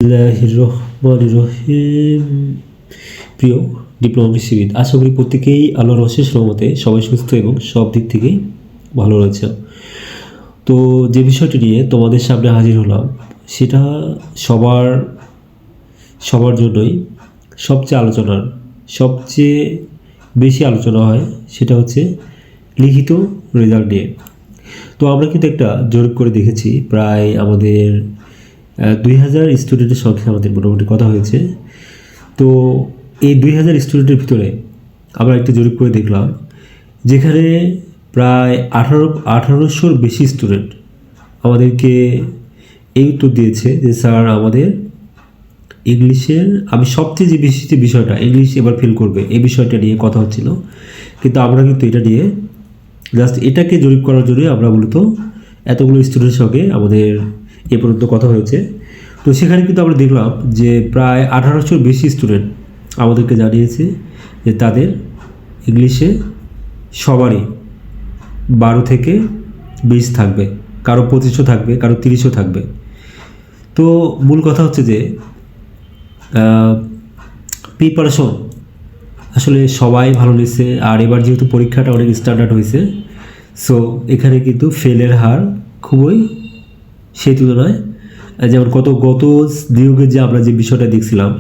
বিসমিল্লাহির রহমানির রহিম। প্রিয় ডিপ্লোমা কৃষিবিদ, আশা করি প্রত্যেকেই আল্লাহর অশেষ রহমতে সবাই সুস্থ এবং সব দিক থেকেই ভালো রয়েছে। তো যে বিষয়টি নিয়ে তোমাদের সামনে হাজির হলাম সেটা সবার জন্যই সবচেয়ে বেশি আলোচনা হয়, সেটা হচ্ছে লিখিত রেজাল্ট নিয়ে। তো আমরা কিন্তু একটা জরিপ করে দেখেছি, প্রায় আমাদের 2000 স্টুডেন্টের সংখ্যা আমাদের মোটামুটি কথা হয়েছে। তো এই 2000 স্টুডেন্টের ভিতরে আমরা একটা জরিপ করে দেখলাম, যেখানে প্রায় 1800-র বেশি স্টুডেন্ট আমাদেরকে এই উত্তর দিয়েছে যে স্যার, আমাদের ইংলিশের আমি সবচেয়ে যে বেশি যে বিষয়টা ইংলিশ এবার ফেল করবে এই বিষয়টা নিয়ে কথা হচ্ছিল। কিন্তু আমরা কিন্তু এটা নিয়ে জাস্ট এটাকে জরিপ করার জন্যই আমরা মূলত এতগুলো স্টুডেন্টের সঙ্গে আমাদের এ পর্যন্ত কথা হয়েছে। তো সেখানে কিন্তু আমরা দেখলাম যে প্রায় 1800-র বেশি স্টুডেন্ট আমাদেরকে জানিয়েছে যে তাদের ইংলিশে সবারই 12 থেকে 20 থাকবে, কারো 25ও থাকবে, কারো 30ও থাকবে। তো মূল কথা হচ্ছে যে প্রিপারেশন আসলে সবাই ভালো নিচ্ছে। আর এবার যেহেতু পরীক্ষাটা অনেক স্ট্যান্ডার্ড হয়েছে, সো এখানে কিন্তু ফেলের হার খুবই সেই তুলনায়, যেমন গত নিয়োগের যে আমরা যে বিষয়টা দেখছিলাম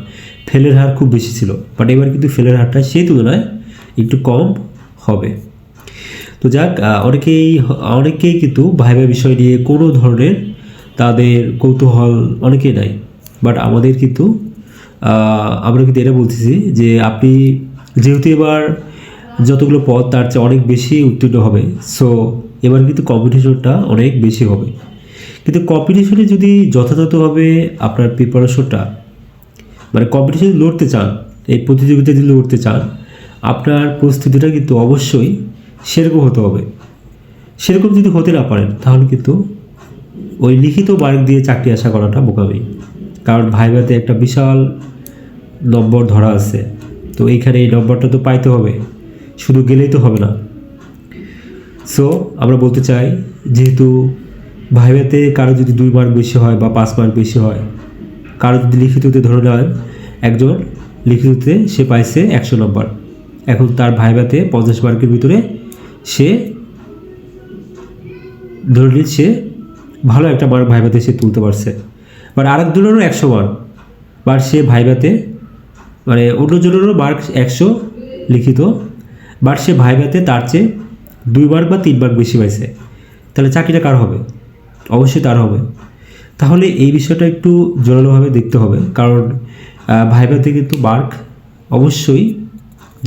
ফেলের হার খুব বেশি ছিল, বাট এবার কিন্তু ফেলের হারটা সেই তুলনায় একটু কম হবে। তো যাক, অনেকেই কিন্তু ভাইবা বিষয় নিয়ে কোনো ধরনের তাদের কৌতূহল অনেকেই নাই, বাট আমরা কিন্তু এটা বলতেছি যে আপনি যেহেতু এবার যতগুলো পদ তার চেয়ে অনেক বেশি উত্তীর্ণ হবে, সো এবার কিন্তু কম্পিটিশনটা অনেক বেশি হবে। কিন্তু কম্পিটিশনে যদি যথাযথভাবে আপনার প্রিপারেশনটা, মানে কম্পিটিশনে লড়তে চান, এই প্রতিযোগিতায় যদি লড়তে চান, আপনার প্রস্তুতিটা কিন্তু অবশ্যই সেরকম হতে হবে। সেরকম যদি হতে না পারেন তাহলে কিন্তু ওই লিখিত মার্ক দিয়ে চাকরি আশা করাটা বোকামি। কারণ ভাইভাতে একটা বিশাল নম্বর ধরা আছে, তো এইখানে এই নম্বরটা তো পাইতে হবে, শুধু গেলেই তো হবে না। সো আমরা বলতে চাই, যেহেতু ভাইভাতে কারো যদি 2 মার্ক বেশি হয় বা 5 মার্ক বেশি হয়, কারো যদি লিখিততে ধরে নেন একজন লিখিততে সে পাইছে 100 নম্বর, এখন তার ভাইভাতে 50 মার্কের ভিতরে সে ধরে নিন সে ভালো একটা মার্ক ভাইভাতে সে তুলতে পারছে, বাট আরেকজনেরও 100 মার্ক, বাট সে ভাইভাতে মানে অন্যজনেরও মার্ক 100 লিখিত, বাট সে ভাইভাতে তার চেয়ে 2 মার্ক বা 3 মার্ক বেশি পাইছে, তাহলে চাকরিটা কার হবে? অবশ্যই তার হবে। তাহলে এই বিষয়টা একটু জোরালোভাবে দেখতে হবে, কারণ ভাইভাতে কিন্তু মার্ক অবশ্যই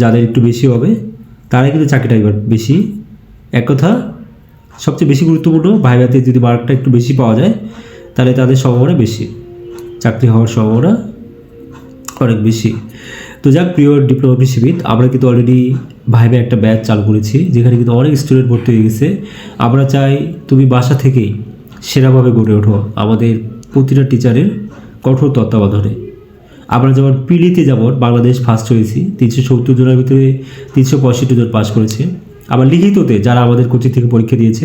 যাদের একটু বেশি হবে তারাই কিন্তু চাকরিটা এবার বেশি। এক কথা, সবচেয়ে বেশি গুরুত্বপূর্ণ, ভাইভাতে যদি মার্কটা একটু বেশি পাওয়া যায় তাহলে তাদের সম্ভাবনা বেশি, চাকরি হওয়ার সম্ভাবনা অনেক বেশি। তো যাক, প্রিয় ডিপ্লোমা কৃষিবিদ, আমরা কিন্তু অলরেডি ভাইভা একটা ব্যাচ চালু করেছি, যেখানে কিন্তু অনেক স্টুডেন্ট ভর্তি হয়ে গেছে। আমরা চাই তুমি বাসা থেকেই সেরাভাবে গড়ে ওঠো আমাদের প্রতিটা টিচারের কঠোর তত্ত্বাবধানে। আমরা যেমন পিডিতে যেমন বাংলাদেশ ফার্স্ট হয়েছি, 370 জনের ভিতরে 365 জন পাস করেছে। আবার লিখিততে যারা আমাদের কোচিং থেকে পরীক্ষা দিয়েছে,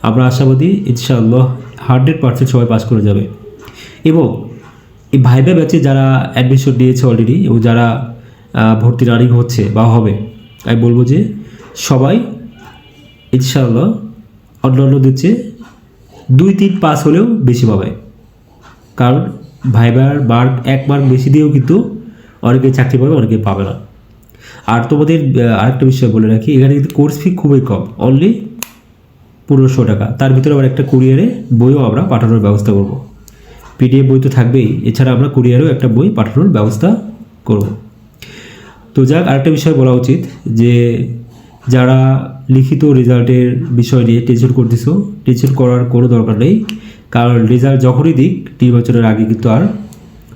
আমরা আশাবাদী ইনশাআল্লাহ 100% সবাই পাস করে যাবে। এবং এই ভাইভা ব্যাচে যারা অ্যাডমিশন নিয়েছে অলরেডি এবং যারা ভর্তি রানিং হচ্ছে বা হবে, আমি বলবো যে সবাই ইনশাআল্লাহ অন্যান্যদের চেয়ে 2-3 পাস হলেও বেশি পাবে। কারণ ভাইবার মার্ক 1 মার্ক বেশি দিয়েও কিন্তু অনেকে চাকরি পাবে, অনেকে পাবে না। আর তোমাদের আরেকটা বিষয় বলে রাখি, এখানে কিন্তু কোর্স ফি খুবই কম, অনলি 1500 টাকা। তার ভিতরে আবার একটা কুরিয়ারে বইও আমরা পাঠানোর ব্যবস্থা করব। পিডিএফ বই তো থাকবেই, এছাড়া আমরা কুরিয়ারেও একটা বই পাঠানোর ব্যবস্থা করব। তো যাক, আরেকটা বিষয় বলা উচিত যে যারা লিখিত রেজাল্টের বিষয় নিয়ে টেনশন করার কোনো দরকার নেই, কারণ রেজাল্ট যখনই দিক নির্বাচনের আগে কিন্তু আর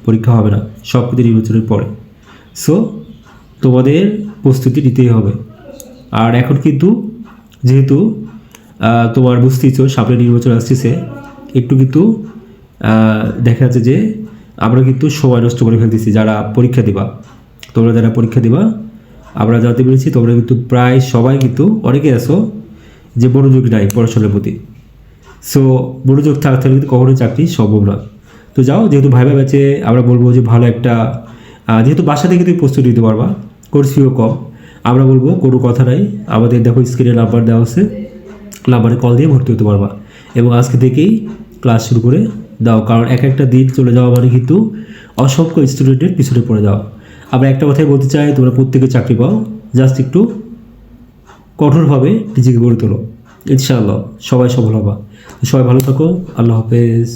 পরীক্ষা হবে না, সব কিছু নির্বাচনের পরে। সো তোমাদের প্রস্তুতি নিতেই হবে। আর এখন কিন্তু যেহেতু তোমার বুঝতেইছো সামনে নির্বাচন আসতেছে, একটু কিন্তু দেখা যাচ্ছে যে আমরা কিন্তু সময় নষ্ট করে ফেলতেছি। যারা পরীক্ষা দিবা আমরা জানতে পেরেছি তোমরা কিন্তু প্রায় সবাই কিন্তু অনেকে আছো যে মনোযোগ নাই পড়াশোনার প্রতি। সো মনোযোগ থাকলে কিন্তু কখনোই চাকরি সম্ভব না। তো যাও, যেহেতু ভাইবা ব্যাচে আমরা বলবো যে ভালো একটা যেহেতু বাসা থেকে তুমি প্রস্তুতি নিতে পারবা, কোর্স ফিও কম, আমরা বলবো কোনো কথা নাই, আমাদের দেখো স্ক্রিনে নাম্বার দেওয়া আছে, নাম্বারে কল দিয়ে ভর্তি হতে পারবা এবং আজকে থেকেই ক্লাস শুরু করে দাও। কারণ এক একটা দিন চলে যাওয়া মানে কিন্তু অসংখ্য স্টুডেন্টের পিছনে পড়ে যাওয়া। আমরা একটা কথাই বলতে চাই, তোমরা প্রত্যেকে চাকরি পাও, জাস্ট একটু কঠোরভাবে নিজেকে গড়ে তোলো, ইনশাআল্লাহ সবাই সফল হবা। সবাই ভালো থাকো, আল্লাহ হাফেজ।